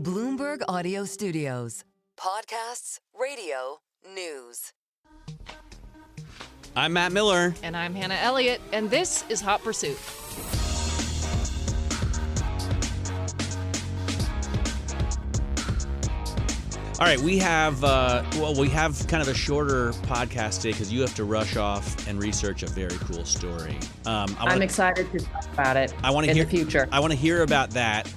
Bloomberg Audio Studios. Podcasts, radio, news. I'm Matt Miller. And I'm Hannah Elliott, and this is Hot Pursuit. All right, we have kind of a shorter podcast today because you have to rush off and research a very cool story. I'm excited to talk about it in the future. I want to hear about that.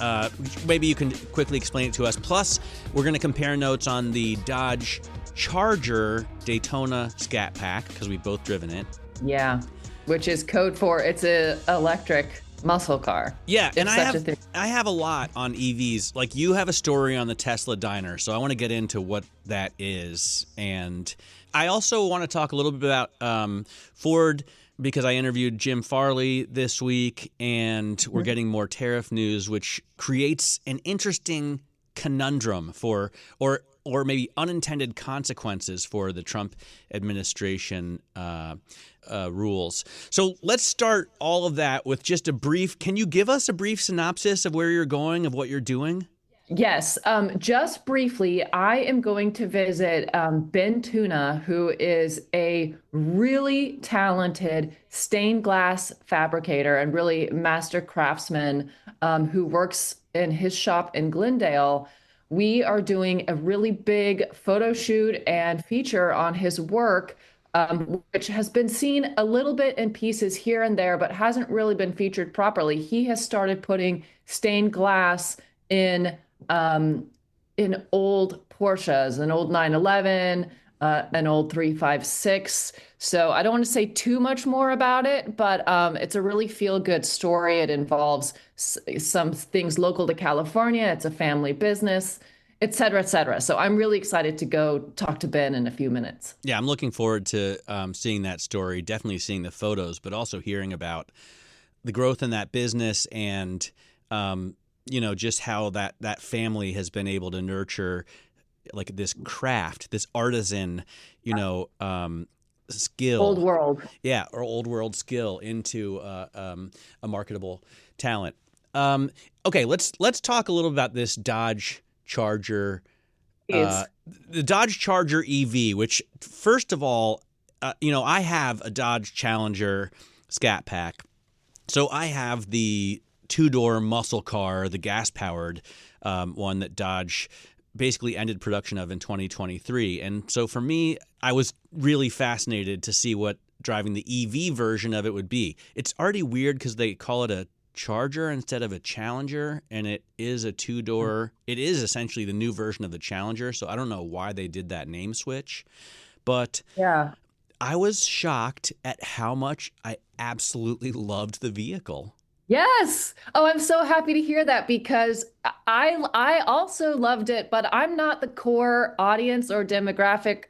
Maybe you can quickly explain it to us. Plus, we're going to compare notes on the Dodge Charger Daytona Scat Pack because we've both driven it. Yeah, which is code for it's an electric muscle car. Yeah, and I have a lot on EVs. Like, you have a story on the Tesla Diner, so I want to get into what that is. And I also want to talk a little bit about Ford, because I interviewed Jim Farley this week, and we're getting more tariff news, which creates an interesting conundrum for or maybe unintended consequences for the Trump administration rules. So let's start all of that with just a brief. Can you give us a brief synopsis of where you're going, of what you're doing? Yes. Just briefly, I am going to visit Ben Tuna, who is a really talented stained glass fabricator and really master craftsman who works in his shop in Glendale. We are doing a really big photo shoot and feature on his work, which has been seen a little bit in pieces here and there, but hasn't really been featured properly. He has started putting stained glass in old Porsches, an old 911, an old 356. So I don't want to say too much more about it, but it's a really feel-good story. It involves some things local to California. It's a family business, et cetera, et cetera. So I'm really excited to go talk to Ben in a few minutes. Yeah, I'm looking forward to seeing that story, definitely seeing the photos, but also hearing about the growth in that business and, just how that family has been able to nurture like this craft, this artisan, skill. Old world. Yeah, or old world skill into a marketable talent. Okay, let's talk a little about this Dodge Charger, the Dodge Charger EV, which first of all, I have a Dodge Challenger Scat Pack. So I have the two-door muscle car, the gas-powered one that Dodge basically ended production of in 2023. And so for me, I was really fascinated to see what driving the EV version of it would be. It's already weird because they call it a Charger instead of a Challenger, and it is a two-door. It is essentially the new version of the Challenger, so I don't know why they did that name switch. But yeah, I was shocked at how much I absolutely loved the vehicle. Yes. Oh, I'm so happy to hear that because I also loved it, but I'm not the core audience or demographic.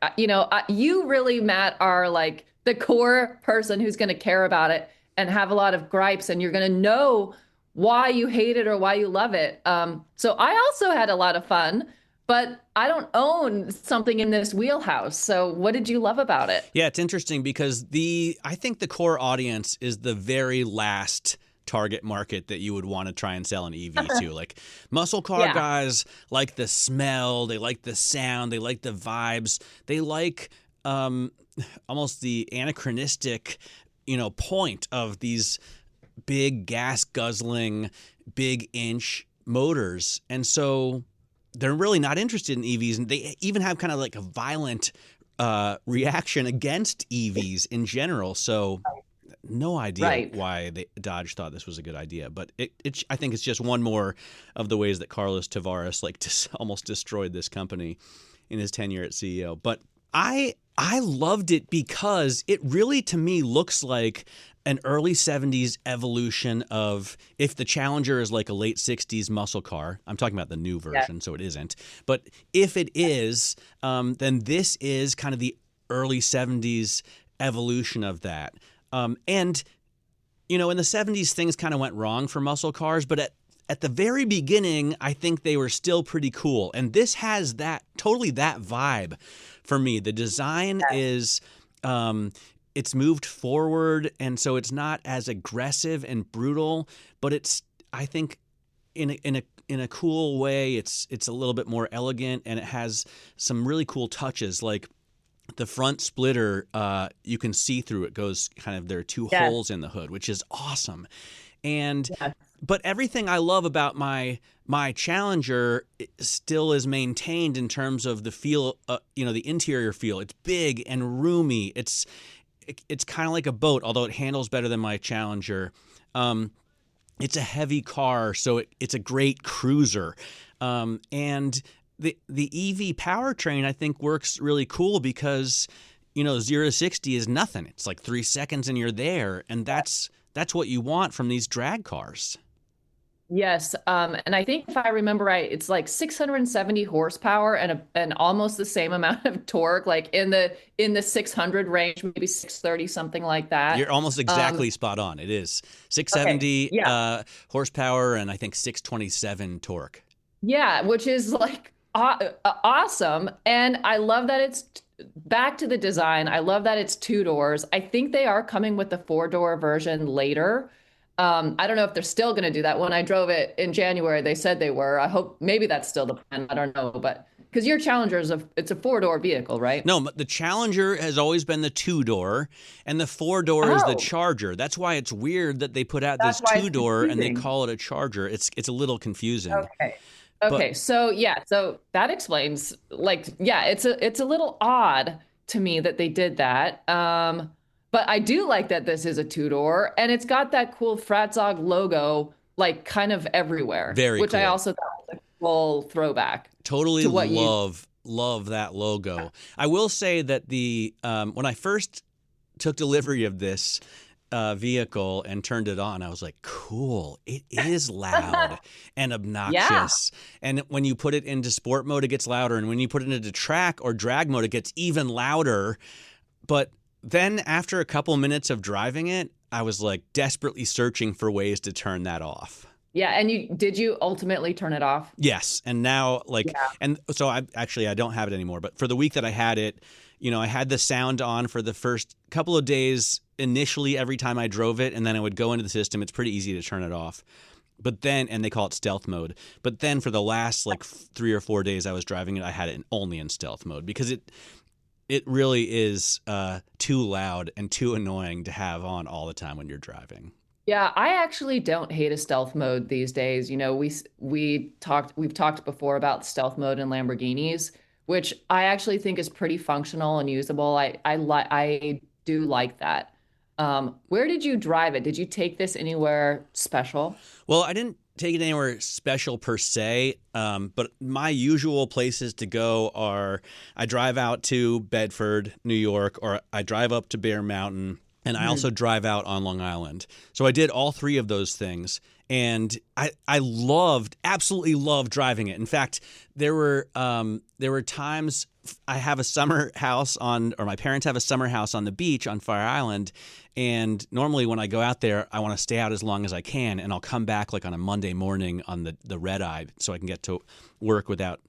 You really, Matt, are like the core person who's going to care about it and have a lot of gripes, and you're going to know why you hate it or why you love it. So I also had a lot of fun, but I don't own something in this wheelhouse. So what did you love about it? Yeah, it's interesting because I think the core audience is the very last target market that you would want to try and sell an EV to. Like muscle car guys like the smell, they like the sound, they like the vibes, they like almost the anachronistic, point of these big gas guzzling, big inch motors. And so they're really not interested in EVs, and they even have kind of like a violent reaction against EVs in general. So no idea why Dodge thought this was a good idea, but I think it's just one more of the ways that Carlos Tavares almost destroyed this company in his tenure at CEO. But I loved it because it really, to me, looks like an early 70s evolution of, if the Challenger is like a late 60s muscle car, I'm talking about the new version, so it isn't. But if it is, then this is kind of the early 70s evolution of that. And in the 70s, things kind of went wrong for muscle cars, but at the very beginning, I think they were still pretty cool. And this has totally that vibe for me. The design is, it's moved forward, and so it's not as aggressive and brutal, but it's, I think, in a cool way. It's a little bit more elegant, and it has some really cool touches. Like the front splitter, you can see through. It goes kind of, there are two holes in the hood, which is awesome. And but everything I love about my Challenger still is maintained in terms of the feel, the interior feel. It's big and roomy. It's kind of like a boat, although it handles better than my Challenger. It's a heavy car, so it's a great cruiser. And the EV powertrain, I think, works really cool because, 0 to 60 is nothing. It's like 3 seconds and you're there. And that's what you want from these drag cars. Yes, and I think if I remember right, it's like 670 horsepower and almost the same amount of torque, like in the 600 range, maybe 630, something like that. You're almost exactly spot on. It is 670 horsepower and I think 627 torque. Yeah, which is like awesome, and I love that it's back to the design. I love that it's 2 doors. I think they are coming with the 4-door version later. I don't know if they're still going to do that. When I drove it in January, they said they were. I hope maybe that's still the plan. I don't know, but because your Challenger it's a 4-door vehicle, right? No, the Challenger has always been the 2-door, and the 4-door is the Charger. That's why it's weird that they put out this 2-door and they call it a Charger. It's a little confusing. Okay. So that explains. It's a little odd to me that they did that. But I do like that this is a 2-door, and it's got that cool Fratzog logo, like kind of everywhere. Which cool. I also thought was a cool throwback. Totally love that logo. I will say that when I first took delivery of this vehicle and turned it on, I was like, cool. It is loud and obnoxious. And when you put it into sport mode, it gets louder. And when you put it into track or drag mode, it gets even louder. But then after a couple minutes of driving it, I was like desperately searching for ways to turn that off. Yeah. And did you ultimately turn it off? Yes. And now and so I don't have it anymore. But for the week that I had it, I had the sound on for the first couple of days initially every time I drove it. And then I would go into the system. It's pretty easy to turn it off. But then, and they call it stealth mode. But then for the last 3 or 4 days I was driving it, I had it only in stealth mode because it really is too loud and too annoying to have on all the time when you're driving. Yeah, I actually don't hate a stealth mode these days. We've talked before about stealth mode in Lamborghinis, which I actually think is pretty functional and usable. I do like that. Where did you drive it? Did you take this anywhere special? Well, I didn't take it anywhere special per se, but my usual places to go are I drive out to Bedford, New York, or I drive up to Bear Mountain, and I also drive out on Long Island. So I did all 3 of those things, and I absolutely loved driving it. In fact, there were times I have a summer house or my parents have a summer house on the beach on Fire Island. And normally when I go out there, I want to stay out as long as I can. And I'll come back on a Monday morning on the red eye so I can get to work without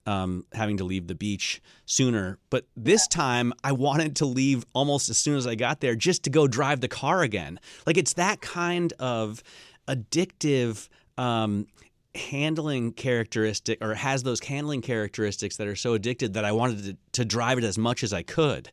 having to leave the beach sooner. But this time I wanted to leave almost as soon as I got there just to go drive the car again. It's that kind of addictive handling characteristic, or has those handling characteristics that are so addictive that I wanted to drive it as much as I could.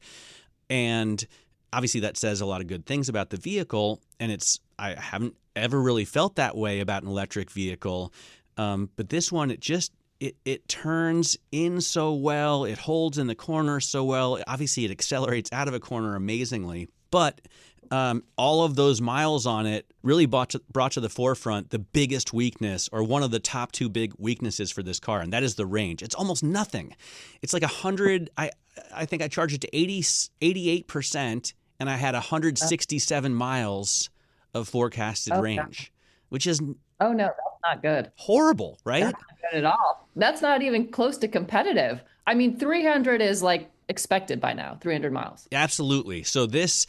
And obviously that says a lot of good things about the vehicle, and I haven't ever really felt that way about an electric vehicle. But this one, it turns in so well, it holds in the corner so well. Obviously it accelerates out of a corner amazingly, but all of those miles on it really brought to the forefront the biggest weakness, or one of the top 2 big weaknesses for this car, and that is the range. It's almost nothing. It's like 100. I think I charged it to 88%, and I had 167 miles of forecasted range, which is oh no, that's not good. Horrible, right? That's not good at all. That's not even close to competitive. I mean, 300 is expected by now, 300 miles. Absolutely. So that's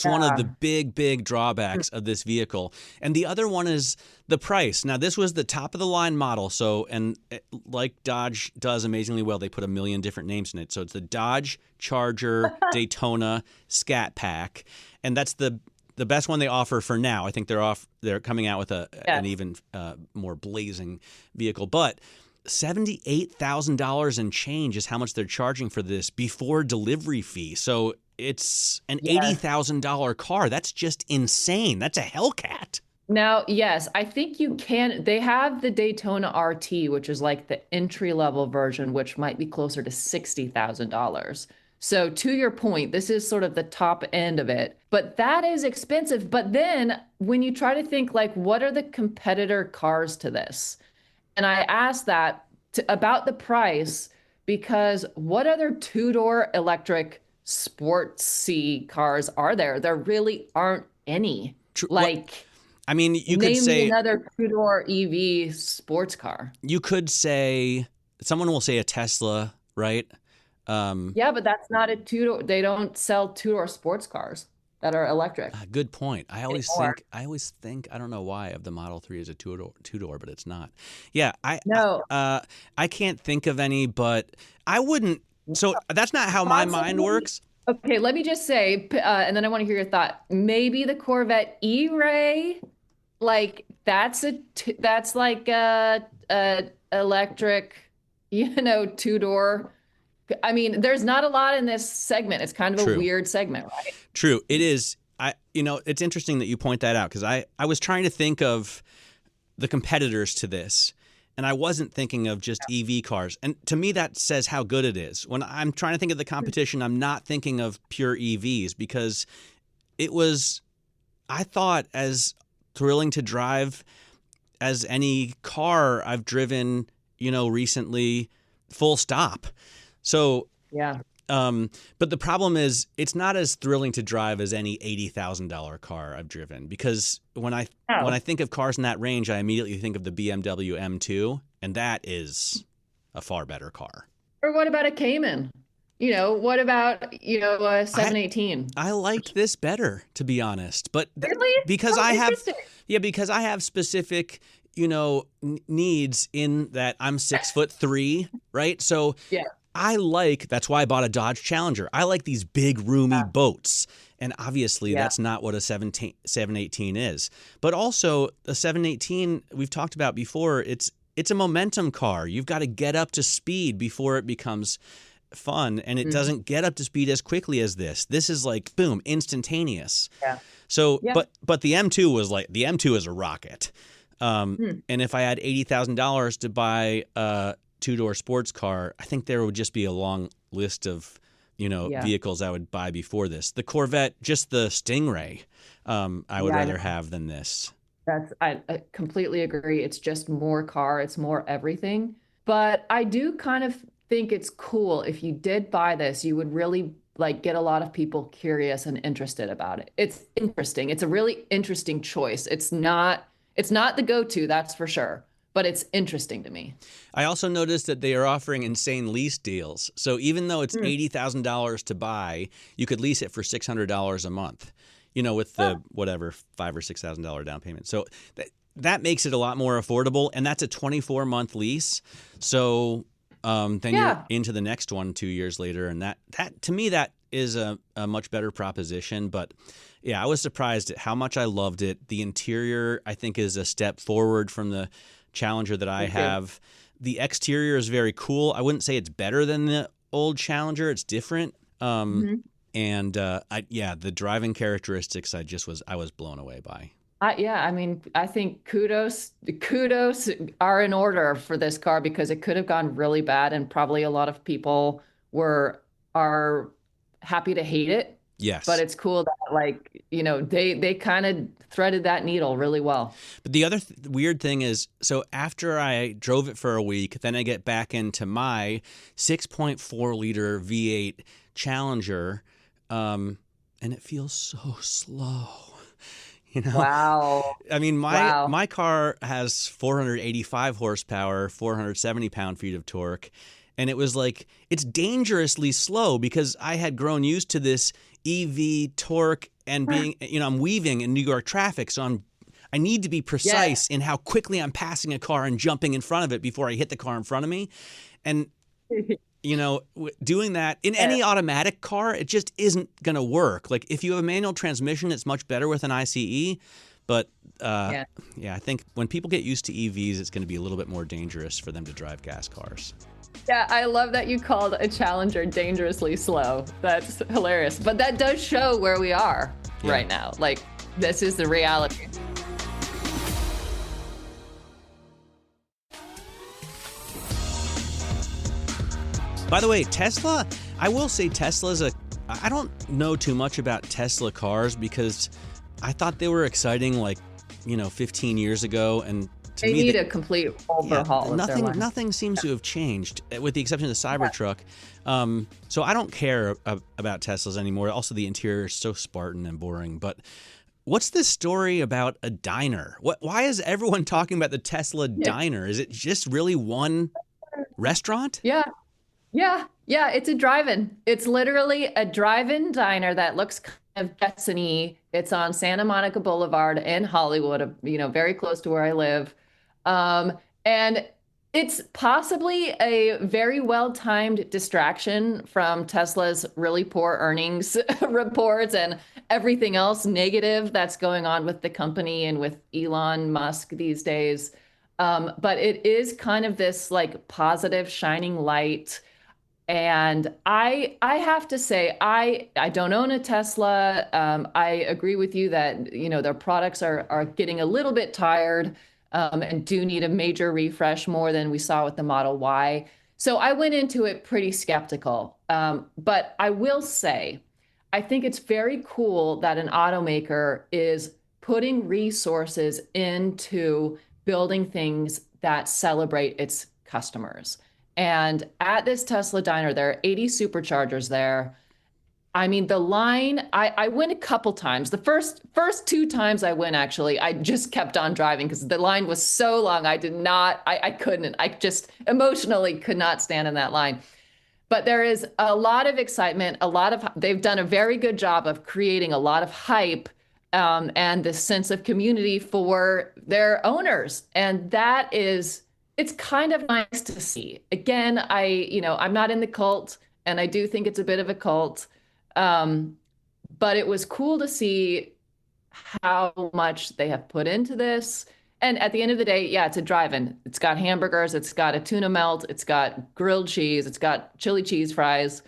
one of the big drawbacks of this vehicle. And the other one is the price. Now, this was the top of the line model. So, and like Dodge does amazingly well, they put a million different names in it. So it's the Dodge Charger Daytona Scat Pack. And that's the the best one they offer for now. I think they're coming out with an even more blazing vehicle, but $78,000 and change is how much they're charging for this before delivery fee. So it's an $80,000 car. That's just insane. That's a Hellcat. Now, yes, I think you can. They have the Daytona RT, which is like the entry-level version, which might be closer to $60,000. So to your point, this is sort of the top end of it, but that is expensive. But then when you try to think like, what are the competitor cars to this? And I asked that about the price, because what other two-door electric sportsy cars are there? There really aren't any. I mean, you could name say me another two-door EV sports car. You could say someone will say a Tesla, right? Yeah, but that's not a two-door. They don't sell two-door sports cars that are electric. Good point. I always think I don't know why of the Model 3 as a two-door, but it's not. Yeah, I can't think of any, but I wouldn't. So that's not how my mind works. Okay, let me just say, and then I want to hear your thought. Maybe the Corvette E-Ray, like that's like a electric, two-door. I mean, there's not a lot in this segment. It's kind of a weird segment, right? True, it is. It's interesting that you point that out, because I was trying to think of the competitors to this, and I wasn't thinking of just EV cars. And to me, that says how good it is. When I'm trying to think of the competition, I'm not thinking of pure EVs, because it was, I thought, as thrilling to drive as any car I've driven, recently, full stop. So, but the problem is it's not as thrilling to drive as any $80,000 car I've driven, because when I think of cars in that range, I immediately think of the BMW M2, and that is a far better car. Or what about a Cayman? What about, a 718? I liked this better, to be honest. But really? Because I have specific, needs in that I'm 6'3", right? So that's why I bought a Dodge Challenger. I like these big, roomy boats. And obviously that's not what a 718 is. But also the 718 we've talked about before, it's a momentum car. You've got to get up to speed before it becomes fun, and it doesn't get up to speed as quickly as this. This is like boom, instantaneous. Yeah. So but the M2 is a rocket. And if I had $80,000 to buy a two-door sports car, I think there would just be a long list of vehicles I would buy before this. The Corvette, just the Stingray, I would rather have than this. I completely agree. It's just more car. It's more everything. But I do kind of think it's cool. If you did buy this, you would really get a lot of people curious and interested about it. It's interesting. It's a really interesting choice. It's not the go-to, that's for sure, but it's interesting to me. I also noticed that they are offering insane lease deals. So even though it's $80,000 to buy, you could lease it for $600 a month, with the whatever $5,000 or $6,000 down payment. So that makes it a lot more affordable, and that's a 24-month lease. So then you're into the next one 2 years later, and that to me, that is a much better proposition. But yeah, I was surprised at how much I loved it. The interior, I think, is a step forward from the Challenger that I have. The exterior is very cool. I wouldn't say it's better than the old Challenger. It's different. And the driving characteristics, I was blown away by. I think kudos are in order for this car, because it could have gone really bad, and probably a lot of people are happy to hate it. Yes. But it's cool that they kind of threaded that needle really well. But the other weird thing is, so after I drove it for a week, then I get back into my 6.4 liter V8 Challenger, and it feels so slow. Wow. I mean, my car has 485 horsepower, 470 pound-feet of torque. And it was it's dangerously slow, because I had grown used to this EV torque and being, I'm weaving in New York traffic. So I need to be precise in how quickly I'm passing a car and jumping in front of it before I hit the car in front of me. And doing that in any automatic car, it just isn't going to work. Like if you have a manual transmission, it's much better with an ICE. But I think when people get used to EVs, it's going to be a little bit more dangerous for them to drive gas cars. Yeah, I love that you called a Challenger dangerously slow. That's hilarious. But that does show where we are right now. Like, this is the reality. By the way, Tesla, I will say I don't know too much about Tesla cars because I thought they were exciting 15 years ago. And to they me, need a complete overhaul of their line. Nothing seems to have changed, with the exception of the Cybertruck. So I don't care about Teslas anymore. Also, the interior is so Spartan and boring. But what's this story about a diner? Why is everyone talking about the Tesla diner? Is it just really one restaurant? Yeah, it's a drive-in. It's literally a drive-in diner that looks kind of Destiny. It's on Santa Monica Boulevard in Hollywood, very close to where I live. And it's possibly a very well-timed distraction from Tesla's really poor earnings reports and everything else negative that's going on with the company and with Elon Musk these days. But it is kind of this positive shining light. And I have to say, I don't own a Tesla. I agree with you that, their products are getting a little bit tired and do need a major refresh more than we saw with the Model Y. So I went into it pretty skeptical. But I will say, I think it's very cool that an automaker is putting resources into building things that celebrate its customers. And at this Tesla diner, there are 80 superchargers there. I mean, the line, I went a couple times. The first 2 times I went, actually, I just kept on driving because the line was so long. I couldn't. I just emotionally could not stand in that line. But there is a lot of excitement, they've done a very good job of creating a lot of hype and this sense of community for their owners. And it's kind of nice to see. Again, I'm not in the cult, and I do think it's a bit of a cult. But it was cool to see how much they have put into this. And at the end of the day, it's a drive-in. It's got hamburgers, it's got a tuna melt, it's got grilled cheese, it's got chili cheese fries.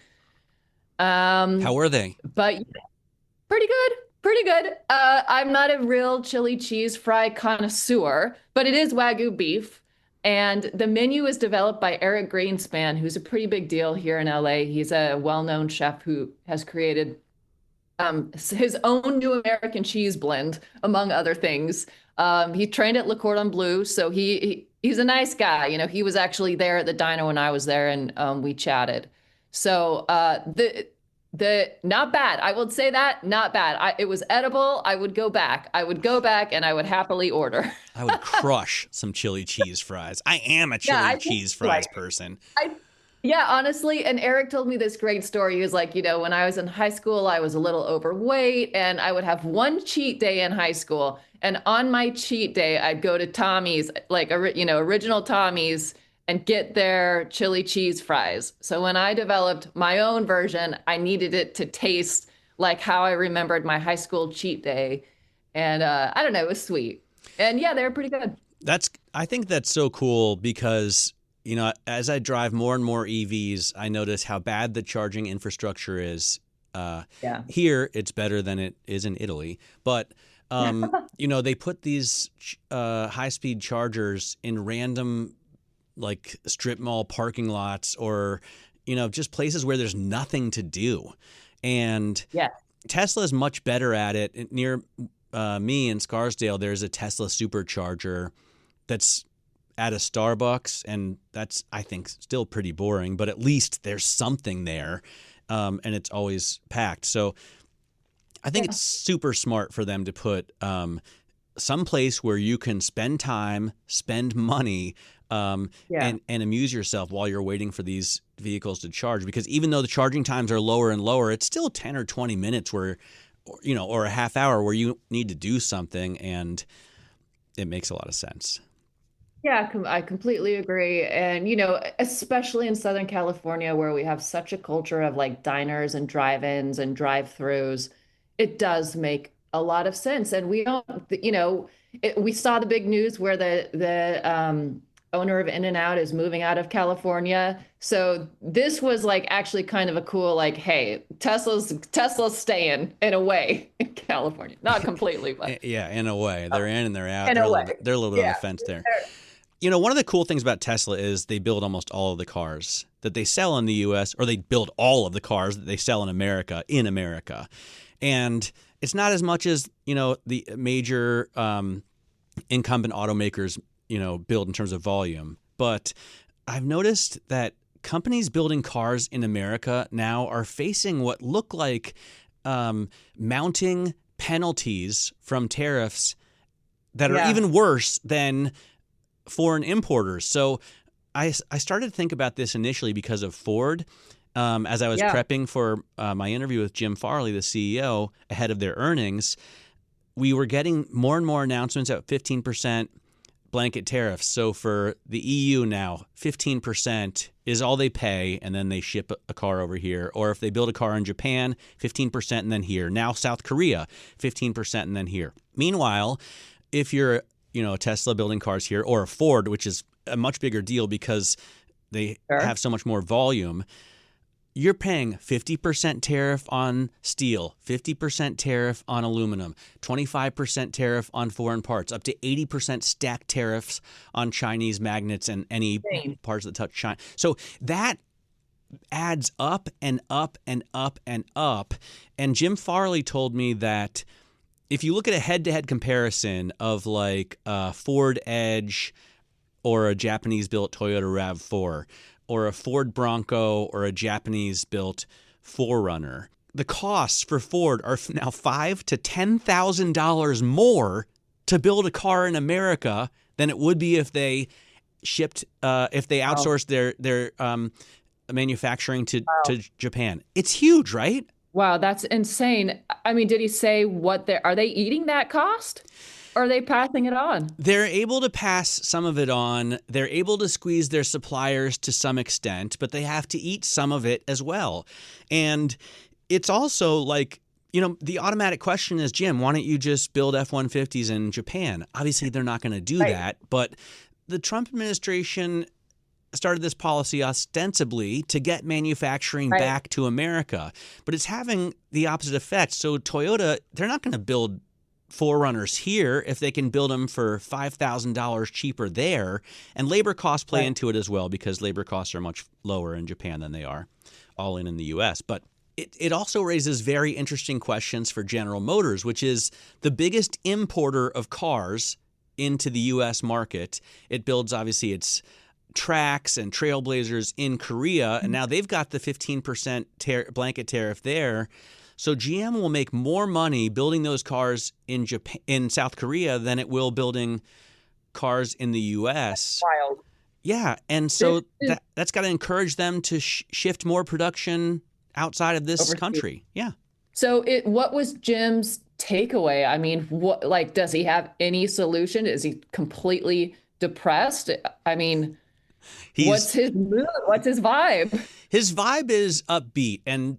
How were they? But pretty good. Pretty good. I'm not a real chili cheese fry connoisseur, but it is Wagyu beef. And the menu is developed by Eric Greenspan, who's a pretty big deal here in LA. He's a well-known chef who has created his own new American cheese blend, among other things. He trained at Le Cordon Bleu, so he's a nice guy. He was actually there at the diner when I was there, and we chatted. So the not bad. I would say that not bad. It was edible. I would go back. And I would happily order. I would crush some chili cheese fries. I am a chili cheese fries person. Honestly. And Eric told me this great story. He was like, when I was in high school, I was a little overweight, and I would have one cheat day in high school. And on my cheat day, I'd go to Tommy's, original Tommy's, and get their chili cheese fries. So when I developed my own version, I needed it to taste like how I remembered my high school cheat day. And I don't know, it was sweet. And they were pretty good. I think that's so cool because, as I drive more and more EVs, I notice how bad the charging infrastructure is. Here, it's better than it is in Italy. But, they put these high-speed chargers in random strip mall parking lots or, just places where there's nothing to do. And Tesla is much better at it. Near me in Scarsdale, there's a Tesla supercharger that's at a Starbucks, and that's, I think, still pretty boring, but at least there's something there, and it's always packed. So I think it's super smart for them to put some place where you can spend time, spend money, and amuse yourself while you're waiting for these vehicles to charge. Because even though the charging times are lower and lower, it's still 10 or 20 minutes or a half hour where you need to do something, and it makes a lot of sense. Yeah, I completely agree. And, especially in Southern California, where we have such a culture of like diners and drive-ins and drive-throughs, it does make a lot of sense. And we don't, we saw the big news where the owner of In-N-Out is moving out of California. So this was like actually kind of a cool, like, hey, Tesla's staying in a way in California. Not completely, but Yeah, in a way. They're in and they're out. in a way. They're a little bit on the fence there. One of the cool things about Tesla is they build almost all of the cars that they sell in the US, or they build all of the cars that they sell in America. And it's not as much as, the major incumbent automakers, build in terms of volume. But I've noticed that companies building cars in America now are facing what look like mounting penalties from tariffs that are even worse than foreign importers. So I started to think about this initially because of Ford. As I was prepping for my interview with Jim Farley, the CEO, ahead of their earnings, we were getting more and more announcements at 15% blanket tariffs. So for the EU now, 15% is all they pay, and then they ship a car over here. Or if they build a car in Japan, 15% and then here. Now South Korea, 15% and then here. Meanwhile, if you're a Tesla building cars here, or a Ford, which is a much bigger deal because they have so much more volume, you're paying 50% tariff on steel, 50% tariff on aluminum, 25% tariff on foreign parts, up to 80% stacked tariffs on Chinese magnets and any parts that touch China. So that adds up and up and up and up. And Jim Farley told me that if you look at a head-to-head comparison of like a Ford Edge or a Japanese-built Toyota RAV4 or a Ford Bronco or a Japanese-built 4Runner, the costs for Ford are now $5,000 to $10,000 more to build a car in America than it would be if they outsourced their manufacturing to Japan. It's huge, right? Wow, that's insane. I mean, did he say are they eating that cost? Or are they passing it on? They're able to pass some of it on. They're able to squeeze their suppliers to some extent, but they have to eat some of it as well. And it's also like, the automatic question is, Jim, why don't you just build F-150s in Japan? Obviously, they're not going to do that, but the Trump administration started this policy ostensibly to get manufacturing back to America, but it's having the opposite effect. So Toyota, they're not going to build 4Runners here if they can build them for $5,000 cheaper there. And labor costs play into it as well, because labor costs are much lower in Japan than they are all in the U.S. But it also raises very interesting questions for General Motors, which is the biggest importer of cars into the U.S. market. It builds, obviously, its Tracks and Trailblazers in Korea, and now they've got the 15% blanket tariff there. So GM will make more money building those cars in South Korea than it will building cars in the U.S. Wild. Yeah, and so that's got to encourage them to shift more production outside of this country. Yeah. So what was Jim's takeaway? I mean, does he have any solution? Is he completely depressed? I mean, what's his mood? What's his vibe? His vibe is upbeat, and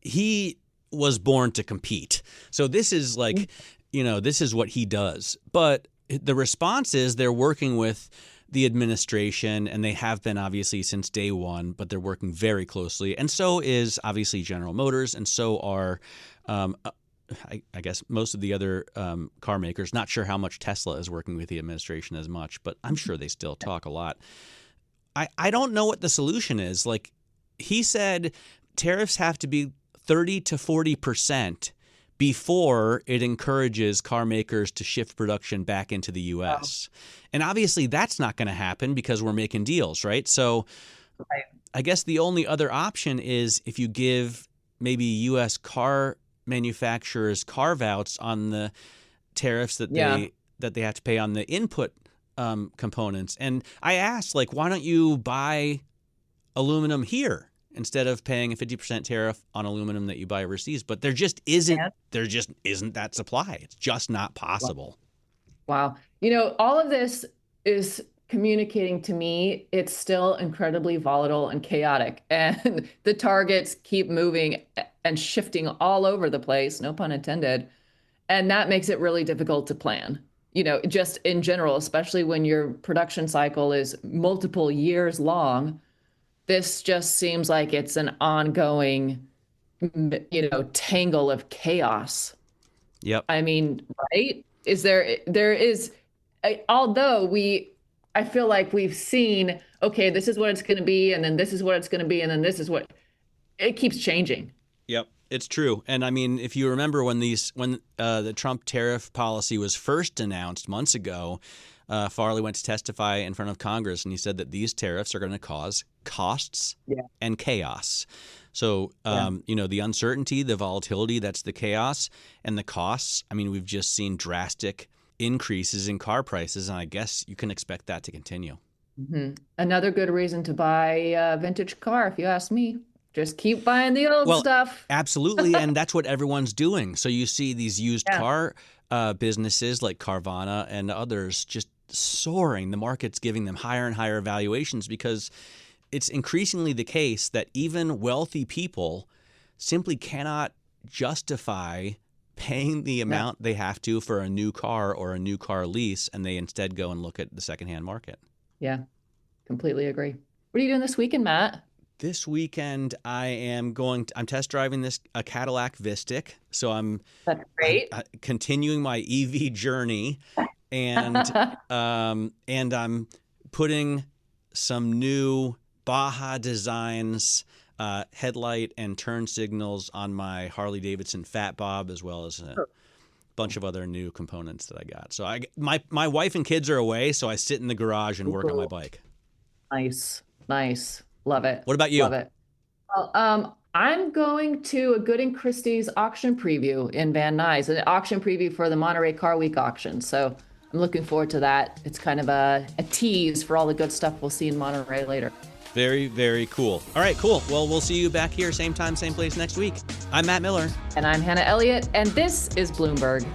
he was born to compete. So this is like, this is what he does. But the response is they're working with the administration, and they have been obviously since day one, but they're working very closely. And so is obviously General Motors, and so are I guess most of the other car makers. Not sure how much Tesla is working with the administration as much, but I'm sure they still talk a lot. I don't know what the solution is. Like he said, tariffs have to be 30 to 40% before it encourages car makers to shift production back into the U.S. And obviously that's not going to happen because we're making deals, right? So I guess the only other option is if you give maybe U.S. car manufacturers carve-outs on the tariffs that they have to pay on the input components. And I asked, why don't you buy aluminum here instead of paying a 50% tariff on aluminum that you buy overseas? But there just isn't that supply. It's just not possible. Wow. All of this is communicating to me it's still incredibly volatile and chaotic, and the targets keep moving and shifting all over the place, no pun intended. And that makes it really difficult to plan, just in general, especially when your production cycle is multiple years long. This just seems like it's an ongoing, tangle of chaos. Yep. I mean, right? Although I feel like we've seen, okay, this is what it's going to be, and then this is what it's going to be, and then this is what it keeps changing. Yep, it's true. And I mean, if you remember when the Trump tariff policy was first announced months ago, Farley went to testify in front of Congress, and he said that these tariffs are going to cause costs and chaos. So, the uncertainty, the volatility, that's the chaos, and the costs. I mean, we've just seen drastic increases in car prices, and I guess you can expect that to continue. Mm-hmm. Another good reason to buy a vintage car, if you ask me. Just keep buying the old stuff. Absolutely, and that's what everyone's doing. So you see these used car businesses like Carvana and others just soaring. The market's giving them higher and higher valuations because it's increasingly the case that even wealthy people simply cannot justify paying the amount they have to for a new car or a new car lease, and they instead go and look at the secondhand market. Yeah, completely agree. What are you doing this weekend, Matt? This weekend, I'm test driving a Cadillac Vistic. So That's great. Continuing my EV journey, and I'm putting some new Baja Designs headlight and turn signals on my Harley Davidson Fat Bob, as well as a bunch of other new components that I got. So my wife and kids are away, so I sit in the garage and work on my bike. Nice. Love it. What about you? Love it. Well, I'm going to a Good and Christie's auction preview in Van Nuys, an auction preview for the Monterey Car Week auction. So I'm looking forward to that. It's kind of a tease for all the good stuff we'll see in Monterey later. Very, very cool. All right, cool. Well, we'll see you back here, same time, same place next week. I'm Matt Miller. And I'm Hannah Elliott, and this is Bloomberg.